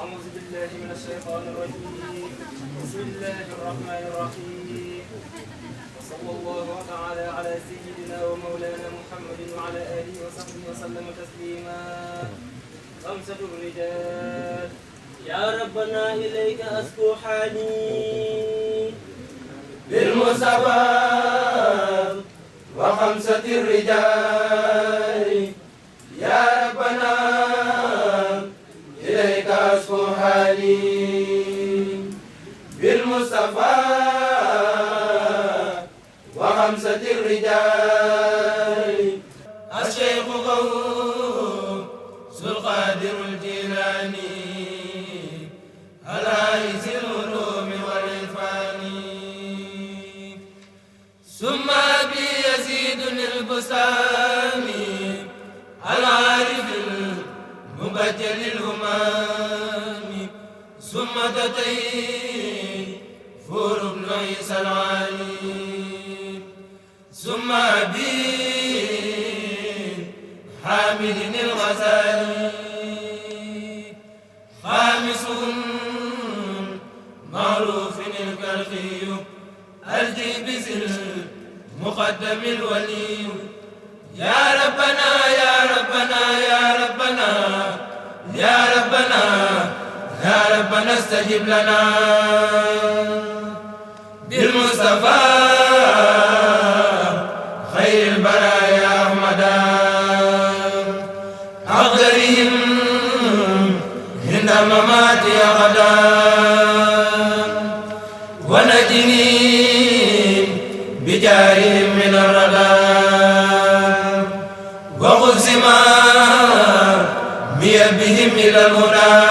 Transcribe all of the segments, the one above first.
أعوذ بالله من الشيطان الرجيم بسم الله الرحمن الرحيم وصلى الله تعالى على سيدنا ومولانا محمد وعلى آله وصحبه وسلم تسليما خمسة الرجال يا ربنا إليك أسكو حالي بالمصطفى وخمسة الرجال يا ربنا إليك أسكو حالي بالمصطفى وخمسة الرجال الشيخ غوث القادر الجيلاني العايز العلوم والعرفان ثم أبي يزيد البسامي العارف المبجل الهمام ثم تتي فور بن عيسى العالي ثم أبي حامد الغزالي خامسهم معروف الكرخي الجيبز المقدم الولي يا ربنا يا ربنا يا ربنا يا ربنا يا ربنا استجب لنا بالمصطفى خير البرايا أحمدا أقدرهم عند مماتي غدا ونجني بجارهم من الردى وخذ زمامي بهم إلى الهدى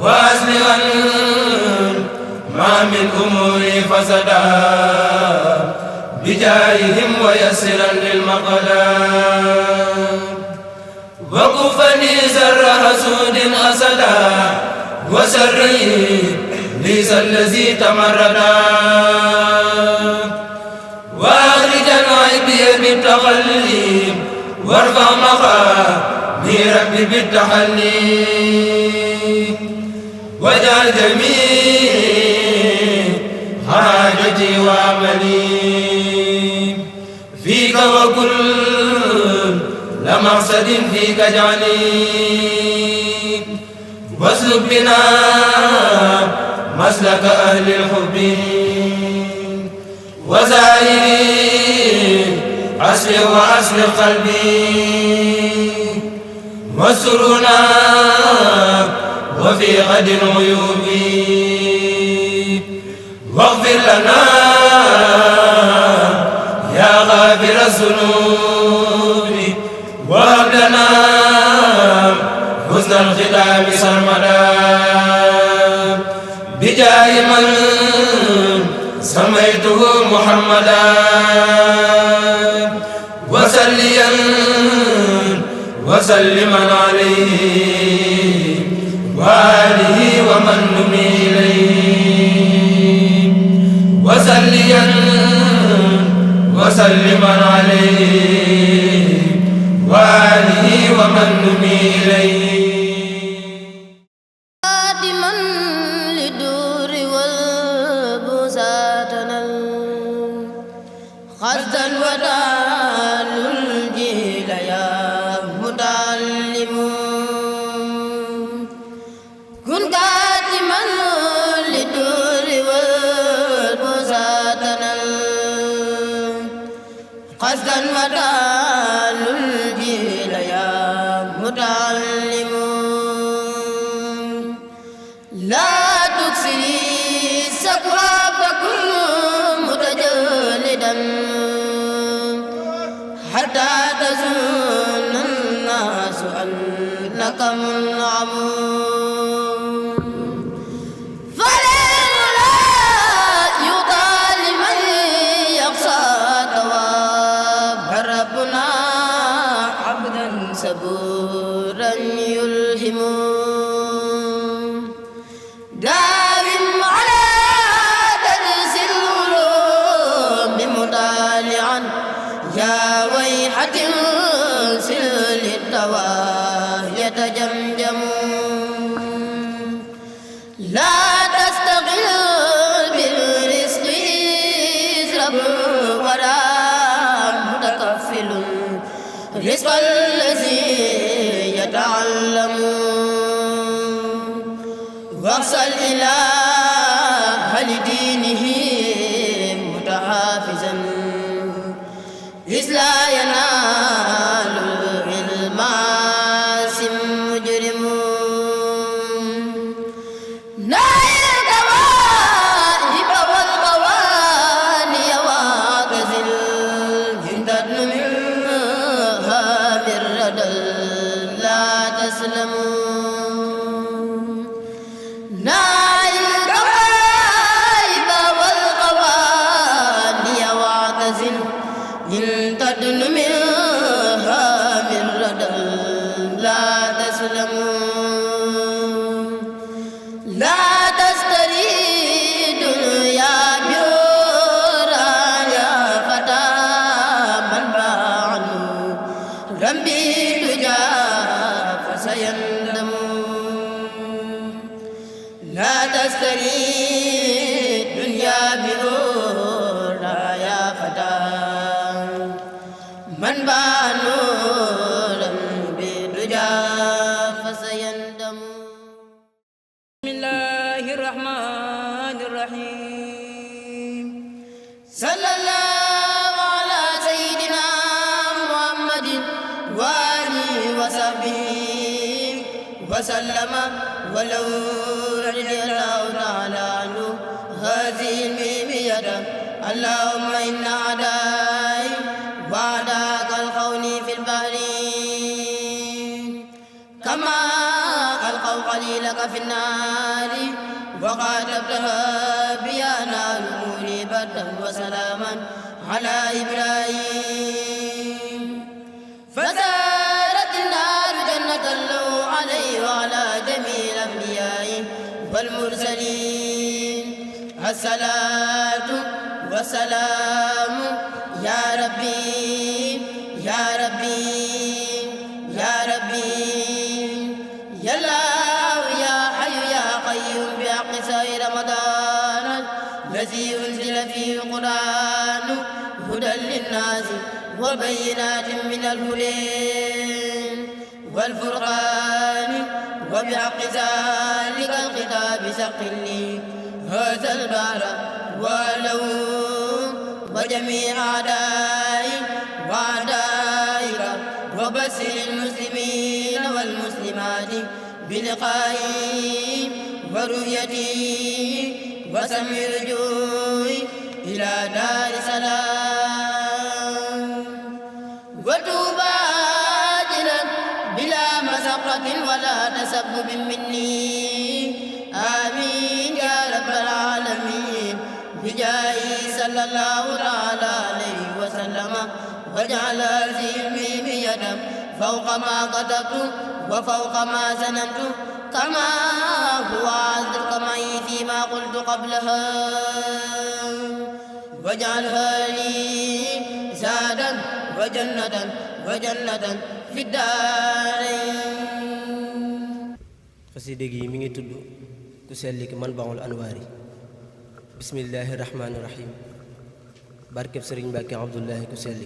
وأصلحا ما من أموري فسدا بجارهم ويسرا للمقدام وكفني سر حسود أسدا وسري ليس الذي تمردا وأخرج عيبي بالتخلي وارفع مقامي ربي بالتحلي واجعل جميع حاجتي وعملي فيك وكل مقصد فيك اجعلي واسلك بنا مسلك أهل الحب وزائري أسلك وأسلك قلبي وسرنا وفي غد عيوبي واغفر لنا يا غافر الذنوب وهب لنا حسن الختام سرمدا بجاه من سميته محمدا وسليا وسلما عليه وآله ومن نمي إليه وسليا وسلما عليه وآله ومن نمي إليه حتى تظن الناس أنك منعم فلا يطال من يخشى ثواب ربنا عبدا صبورا يلهم داوم على درس العلوم مطالعا يا ويحة سل الدواء يتجمجم تسلمون نال الكواكب والقواني واعتزل إن تدن منها من ردى لا تسلمون لا تستري دنيا بيورا يا فتى من باع ربي تجا فسيندم لا تستري دنيا بيورا يا فتى من باع ربي تجا فسيندم بسم الله الرحمن الرحيم صلى الله على سيدنا محمد وآله وصحبه وسلم ولو رضي الله تعالى عنه هذه الميمية اللهم إنا أعدائي وأعداءك القول في البحر كما ألقوا قليلك في النار وقاتلتها بيانا نوري بردا وسلاما على إبراهيم فسارت النار جنة له عليه وعلى جميع الأنبياء والمرسلين الصلاة والسلام يا ربي يا ربي يا ربي يا الله يا حي يا قيوم بحق شهر رمضان الذي أنزل فيه القرآن هدى للناس وبينات من الهدى والفرقان وبحق ذلك الكتاب سقل لي هذا البار ولو وجميع أعدائي وأعدائك وبشر المسلمين والمسلمات بلقائي ورؤيتي وسمع رجوعي إلى دار سلام وتوبى عاجلا بلا مشقة ولا تسبب مني آمين يا رب العالمين بجاهه صلى الله تعالى عليه وسلم واجعل هذه الميمية فوق ما كتبت وفوق ما سننت كما هو عذرك معي فيما قلت قبلها واجعلها لي زادا وجنة في الدارين. xasida gi mi ngi tudd ku sell ki Manbaul Anwaari. bismillahi rahmaani rahim. barkeb sëriñ Mbàkke Abdullahi ku sell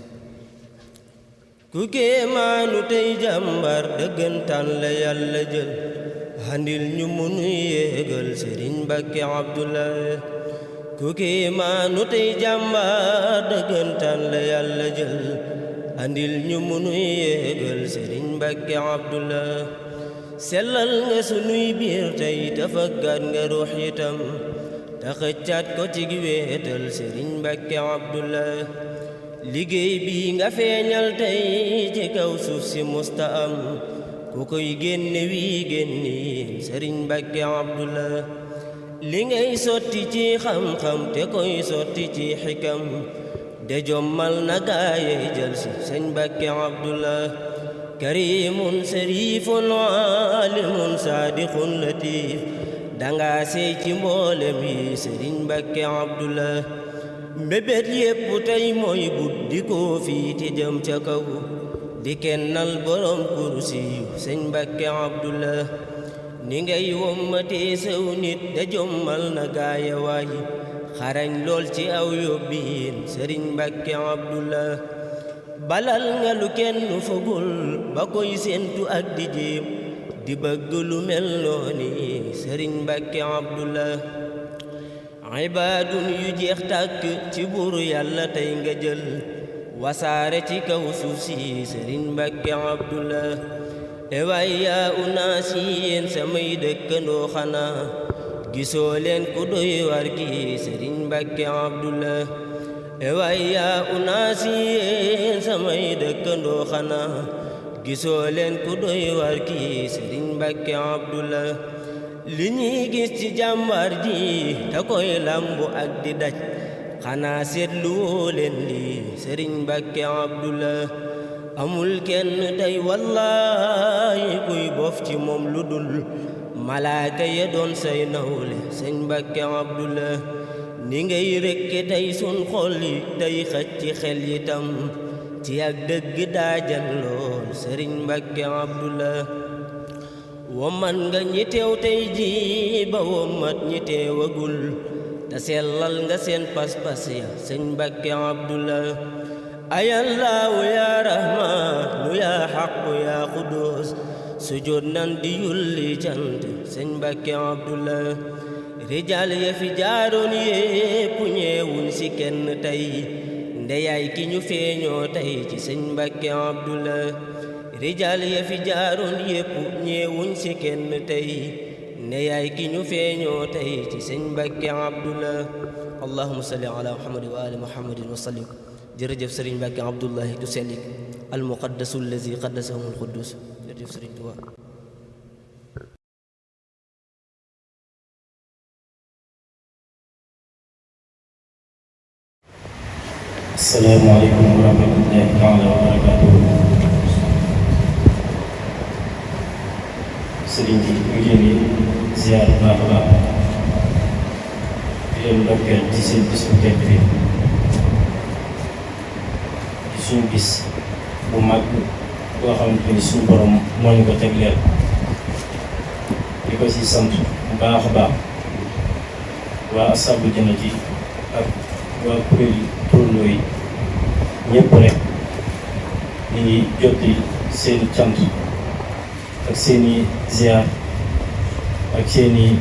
ku kéemaanu tey jàmbar dëggantaan la yàlla jël handil ñu munu yéegal sëriñ Mbàkke Abdullahi. ku kéemaanu tey jàmbar dëggantaan la yàlla jël handil ñu munu yéegal sëriñ Mbàkke Abdullahi. sellal nga sunuy biir tey tafaggaat nga ruux itam te xëccaat ko ci wéetal sëriñ Mbàkke Abdullahi. liggéey bi nga feeñal tey ci kaw suuf si musta am ku koy génne wii génne sëriñ Mbàkke Abdullahi. li ngay sotti ci xam-xam te koy sotti ci xikam de jommal na gaaye jël si sëriñ Mbàkke Abdullahi. karimun sarifun alimun saadiqun latif danga sey ci mboolem yi sëriñ Mbàkke Abdullahi. mbébét yépp tey mooy buddi koo fii ti jëm ca kaw di kennal borom kursi yu sëriñ Mbàkke Abdullahi. ni ngay wommatee sew nit da jommal na gaaya waayi xarañ lool ci aw yóbbiin sëriñ Mbàkke Abdullahi. balal nga lu kenn fogul ba koy séentu ak di jéem di bëgg lu mel nooni sëriñ Mbàkke Abdullahi. ibaadun yu jeex tàkk ci buur yàlla tey nga jël wasaare ci kaw suuf si sëriñ Mbàkke Abdullahi. ewaay yaa unaas yi yéen samay dëkkandoo xanaa gisoo leen ku doy war gi sëriñ Mbàkke Abdullahi. ewaay yaa unaas yi yéen samay dëkkandoo xanaa gisoo leen ku doy war kii Sëriñ Mbàkke Abdullah li ñuy gis ci jàmbar ji te koy lambu ak di daj xanaa seetlu woo leen lii Sëriñ Mbàkke Abdullah amul kenn tey wallaahi kuy bof ci moom lu dul malaaka ya doon say nawle Sëriñ Mbàkke Abdullah ni ngay rekke tey sun xol yi tey xëcc ci xel yi tam ci ak dëgg daajan lool Sëriñ Mbàkke Abdullah woman nga ñi teew tey ji ba womat ñi teewagul te sellal nga seen pas-pas ya Sëriñ Mbàkke Abdullah ayallaahu yaa rahmaanu yaa xaqu yaa qudus sujud nan di yulli cant Sëriñ Mbàkke Abdullah rijaal ya fi jaaroon yépp ñeewuñ ci kenn tey ndeyaay ki ñu feeñoo tey ci Sëriñ Mbàkke Abdullah rijaal ya fi jaaroon yépp ñeewuñ ci kenn tey ndeyaay ki ñu feeñoo tey ci Sëriñ Mbàkke Abdullah allahumma salli ala muhammad wa ali muhammadin wa sallim jërëjëf Sëriñ Mbàkke Abdullah du sellik al muqaddasu allazi qaddasahum al quddus jërëjëf Sëriñ Tuubaa asalaamaaleykum wa rahmatullahi taala wa barakaatuhu. Sëriñ bi ñu ngi leen di ziar bu baax a baax di leen ndokkeel ci seen bis bu tedd bi di suñu bis bu mag boo xamante ni suñu borom moo ñu ko tegleel di ko si sant bu baax a baax waa asaabu jannati ak waa kuréel yi turandoo yi ñëpp rek ñu ngi jotti seeni cant ak seeni ziar ak seeni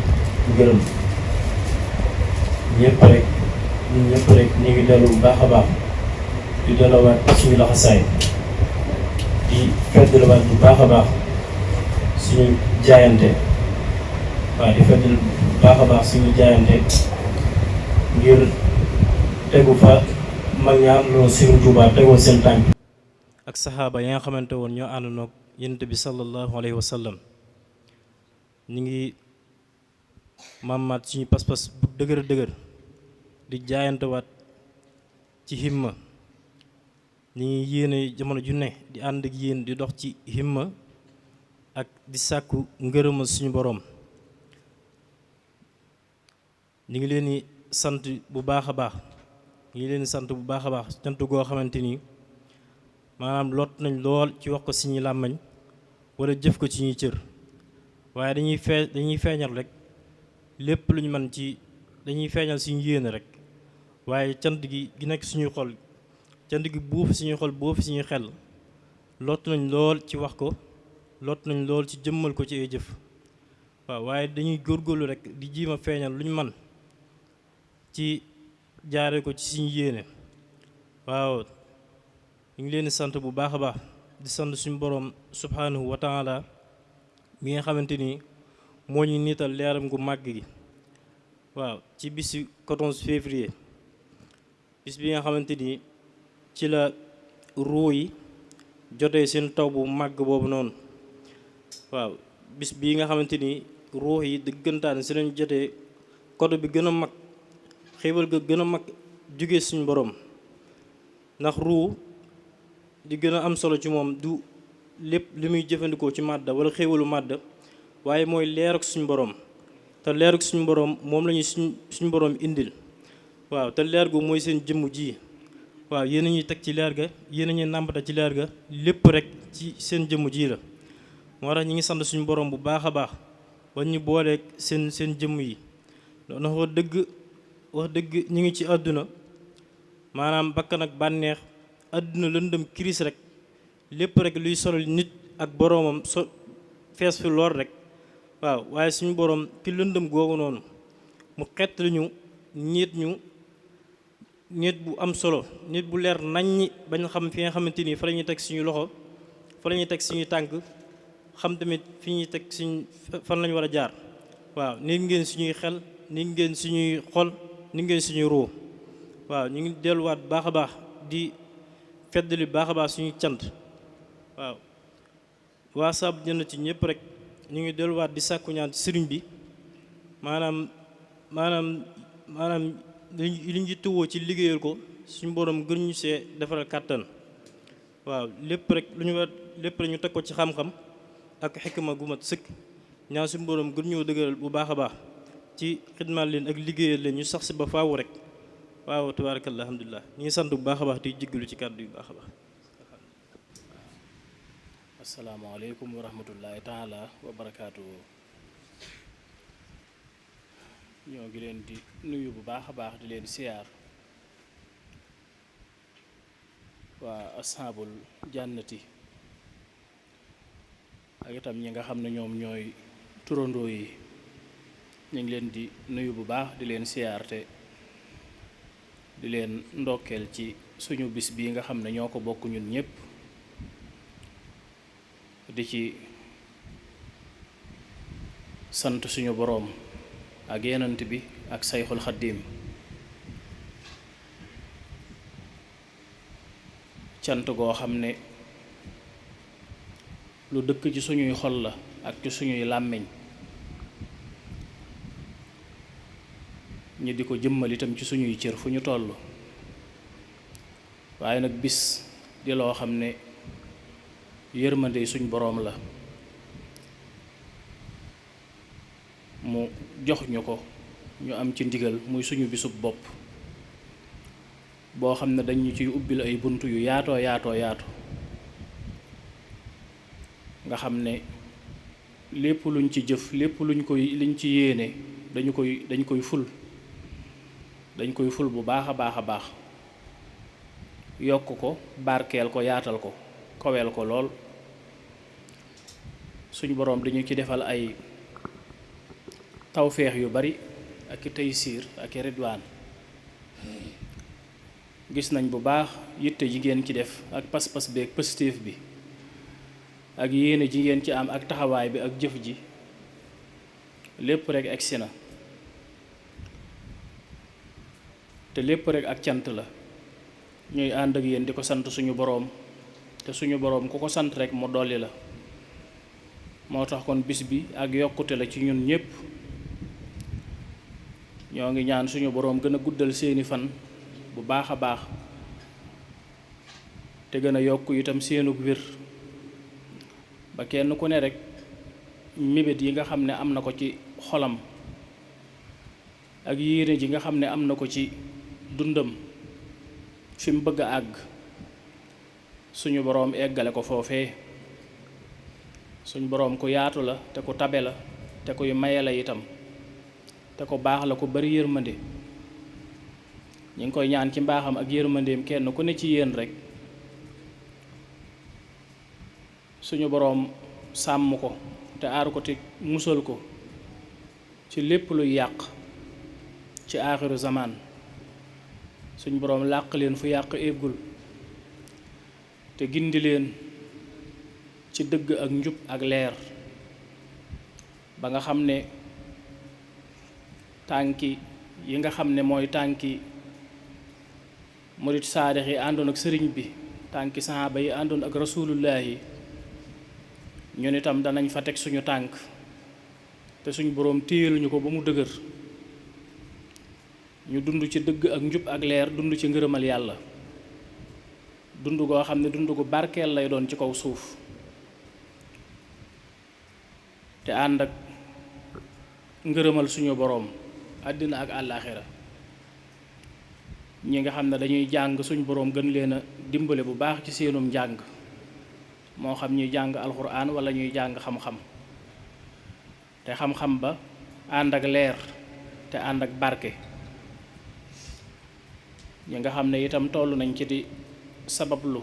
ngërëm ñëpp rek ñu ngi dellu bu baax a baax di delluwaat suñu laxasaay di feddaliwaat bu baax a baax suñu jaayante waaw di feddal bu baax a baax suñu jaayante ngir tegu fa mag ñaar loolu Sëriñ Tuubaa tegoon seen tànk ak saxaaba yi nga xamante woon ñoo àndandoo ak Yonent bi sallallahu alayhi wa sallam ñu ngi màmmaat suñu pas-pas bu dëgër dëgër di jaayantewaat ci himma ñu ngi yéene jamono ju ne di ànd ak yéen di dox ci himma ak di sàkku ngërëmal suñu boroom ñu ngi leen di sant bu baax a baax ngi leen sant bu baax a baax cant goo xamante ni maanaam lot nañ lool ci wax ko suñuy làmmañ wala jëf ko ci ñuy cër waaye dañuy feeñal rek lépp lu ñu mën ci dañuy feeñal suñu yéene rek waaye cant gi nekk suñuy xol cant gi buuf suñuy xol buuf suñuy xel lot nañ lool ci wax ko lot nañ lool ci jëmmal ko ci ay jëf waaw waaye dañuy góorgóorlu rek di jiima feeñal lu ñu mën ci jaare ko ci suñu yéene waaw ñu ngi leen di sant bu baax a baax di sant suñu boroom subhanahu wa taala mi nga xamante ni moo ñu niital leeram gu màgg gi waaw ci bisu 14 février bis bi nga xamante ni ci la ruu yi jotee seen taw bu màgg boobu noonu waaw bis bii nga xamante ni ruu yi dëggantaan si lañ jotee kodo bi gën a mag xéewal ga gën a mag jóge suñu borom ndax ruu di gën a am solo ci moom du lépp li muy jëfandikoo ci màdda wala xéewalu màdda waaye mooy leer ak suñu borom te leer ak suñu borom moom la ñuy suñu borom indil waaw te leer gu mooy seen jëmm ji waaw yéen a ñuy teg ci leer ga yéen a ñuy nàmbata ci leer ga lépp rek ci seen jëmm ji la moo tax ñi ngi sant suñu borom bu baax a baax ba ñu booleeg seen jëmm yi ndax wax dëgg ñu ngi ci àdduna maanaam bakkan ak bànneex àdduna lëndëm kiris rek lépp rek luy solal nit ak boroomam fees fi lool rek waaw waaye suñu boroom ki lëndëm googu noonu mu xett ñu nit bu am solo nit bu leer naññi bañ xam fi nga xamante ni fa la ñuy teg suñu loxo fa la ñuy teg suñu tànk xam tamit fi ñuy teg suñu fan lañu war a jaar waaw nit ngeen suñuy xel nit ngeen suñuy xol nit ngeen suñuy ruu waaw ñu ngi delluwaat baax a baax di feddali baax a baax suñuy cant waaw waa Saabul Jannati ñëpp rek ñu ngi delluwaat di sàkku ñaan ci sëriñ bi maanaam li ñu tëwoo ci liggéeyal ko suñu borom gën ñu see defaral kàttan waaw lépp rek ñu teg ko ci xam-xam ak xikma gu mat sëkk ñaan suñu borom gën ñoo dëgëral bu baax a baax ci xidmaal leen ak liggéeyal leen ñu sax si ba faawu rek waaw tabaarakallah alhamdulilah ñu ngi sant bu baax a baax di jéggalu ci kàddu yu baax a baax. asalaamaaleykum wa rahmatullahi taala wa barakaatu. ñoo ngi leen di nuyu bu baax a baax di leen siyaar waa Ashaabul Jannati ak itam ñi nga xam ne ñoom ñooy turandoo yi ñu ngi leen di nuyu bu baax di leen siyaar te di leen ndokkeel ci suñu bis bii nga xam ne ñoo ko bokk ñun ñépp di ci sant suñu boroom ak yenant bi ak sayxul xaddiim cant goo xam ne lu dëkk ci suñuy xol la ak ci suñuy làmmiñ ñi di ko jëmmal itam ci suñuy cër fu ñu toll waaye nag bis di loo xam ne yërmande suñ boroom la mu jox ñu ko ñu am ci ndigal muy suñu bisub bopp boo xam ne dañu ciy ubbil ay bunt yu yaatoo yaatu nga xam ne lépp luñ ci jëf lépp liñ ci yéene dañ koy ful bu baax a baax yokk ko barkeel ko yaatal ko koweel ko lool suñ boroom dañu ci defal ay tawféex yu bari ak i taysiir ak i ridwaan gis nañ bu baax yitte jigéen ci def ak pas-pas bi ak positif bi ak yéene jigéen ci am ak taxawaay bi ak jëf ji lépp rek egsi na te lépp rek ak cant la ñuy ànd ak yéen di ko sant suñu boroom te suñu boroom ku ko sant rek mu dolli la moo tax kon bis bi ak yokkute la ci ñun ñépp ñoo ngi ñaan suñu boroom gën a guddal seeni fan bu baax a baax te gën a yokk itam seenug wér ba kenn ku ne rek mébét yi nga xam ne am na ko ci xolam ak yéene ji nga xam ne am na ko ci dundam fi mu bëgg a àgg suñu boroom eggale ko foofee suñu boroom ku yaatu la te ku tabe la te kuy maye la itam te ko baax la ku bari yërmande ñu ngi koy ñaan ci mbaaxam ak yërmandeem kenn ku ne ci yéen rek suñu boroom sàmm ko te aar ko te musal ko ci lépp luy yàq ci aaxiru zamaan suñu boroom làq leen fu yàq eggul te gindi leen ci dëgg ak njub ak leer ba nga xam ne tànki yi nga xam ne mooy tànki murit saadix yi àndoon ak sëriñ bi tànki saxaaba yi àndoon ak rasulullahi ñun itam danañ fa teg suñu tànk te suñu boroom téyel ñu ko ba mu dëgër ñu dund ci dëgg ak njub ak leer dund ci ngërëmal yàlla dund goo xam ne dund gu barkeel lay doon ci kaw suuf te ànd ak ngërëmal suñu boroom àddina ak àllaaxira ñi nga xam ne dañuy jàng suñu boroom gën leen a dimbale bu baax ci seenum njàng moo xam ñuy jàng alxuraan walla ñuy jàng xam-xam te xam-xam ba ànd ak leer te ànd ak barke ñi nga xam ne itam toll nañ ci di sabablu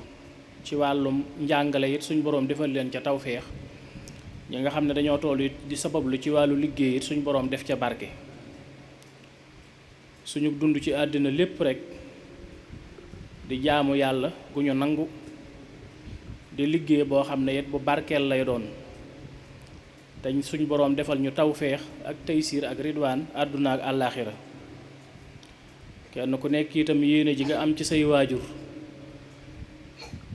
ci wàllum njàngale it suñ boroom defal leen ca tawféex ñi nga xam ne dañoo toll it di sabablu ci wàllu liggéey it suñ boroom def ca barke suñu dund ci àddina lépp rek di jaamu yàlla gu ñu nangu di liggéey boo xam ne it bu barkeel lay doon te suñ boroom defal ñu tawféex ak taysiir ak ridwaan àdduna ak àllaaxira kenn ku nekk itam yéene ji nga am ci say waajur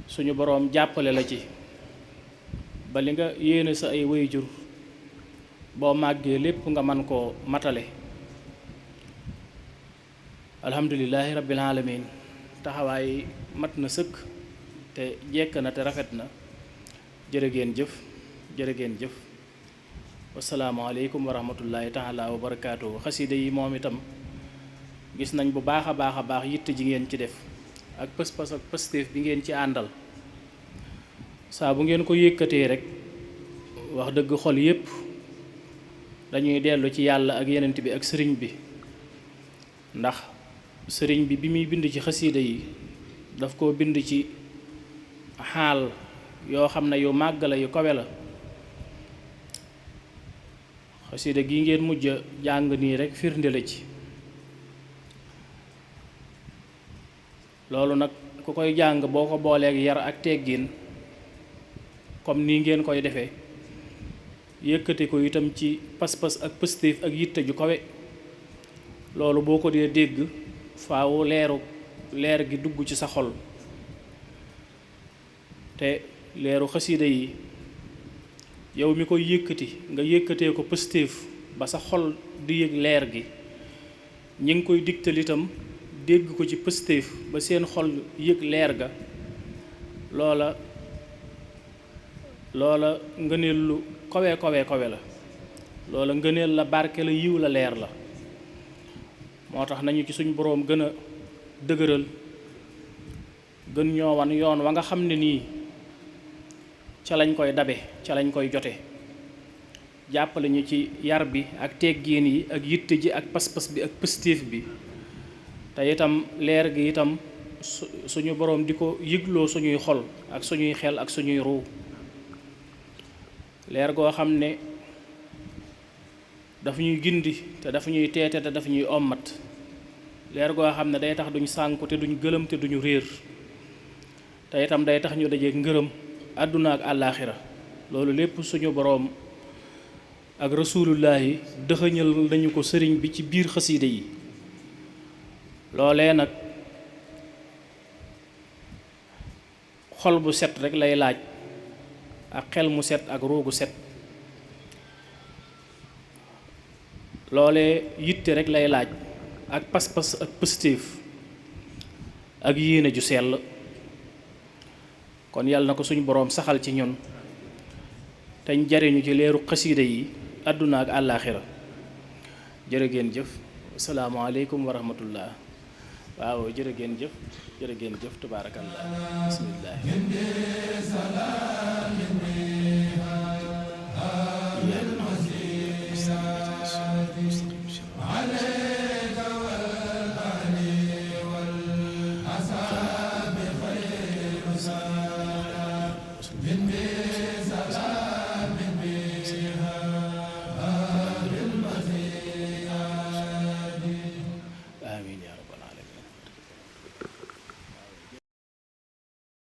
suñu boroom jàppale la ci ba li nga yéene sa ay waajur boo màggee lépp nga man koo matale. alhamdulillahi rabbil alamin taxawaay mat na sëkk te jekk na te rafet na. jërë ngeen jëf jërë ngeen jëf. wasalaamaaleykum wa rahmatullahi taala wa barakaatu. xasida yi moom itam gis nañ bu baax a baax yitte ji ngeen ci def ak pës-pës ak pëstéef bi ngeen ci àndal. saa bu ngeen ko yëkkatee rek wax dëgg xol yépp dañuy dellu ci yàlla ak yenent bi ak sëriñ bi, ndax sëriñ bi muy bind ci xasida yi daf koo bind ci xaal yoo xam ne yu màgg la yu kawe la. xasida gi ngeen mujj a jàng nii rek firnde la ci. loolu nag ku koy jàng boo ko booleeg yar ak teggin comme nii ngeen koy defee, yëkkati ko itam ci pas-pas ak pëstéef ak yitte ju kawe, loolu boo ko dee dégg faawu leer gi dugg ci sa xol. te leeru xasida yi yow mi koy yëkkati nga yëkkatee ko pëstéef ba sa xol di yëg leer gi, ñi ngi koy digtal itam dégg ko ci pëstéef ba seen xol yëg leer ga, loola ngëneel lu kawe la. loola ngëneel la, barke la, yiw la, leer la. moo tax nañu ci suñ boroom gën a dëgëral, gën ñoo wan yoon wa nga xam ne nii ca lañ koy dabe, ca lañ koy jote. jàppale ñu ci yar bi ak teggiin yi ak yitte ji ak pas-pas bi ak pëstéef bi, te itam leer gi itam suñu boroom di ko yëgloo suñuy xol ak suñuy xel ak suñuy ruu. leer goo xam ne dafa ñuy gindi te dafa ñuy teete te dafa ñuy ommat. leer goo xam ne day tax duñ sànku te duñ gëlëm te duñu réer, te itam day tax ñu dajeek ngërëm àdduna ak àllaaxira. loolu lépp suñu boroom ak rasulullahi dëxëñal nañu ko sëriñ bi ci biir xasiida yi. loolee nag xol bu set rek lay laaj, ak xel mu set ak roogu set. loolee yitte rek lay laaj ak pas-pas ak pëstéef ak yéene ju sell. kon yàlla na ko suñu boroom saxal ci ñun teñ jariñu ci leeru xasiida yi àdduna ak àllaaxira. jërë ngeen jëf. asalaamaaleykum wa rahmatullah. waaw jërë ngeen jëf tabaarakallah. bismillah.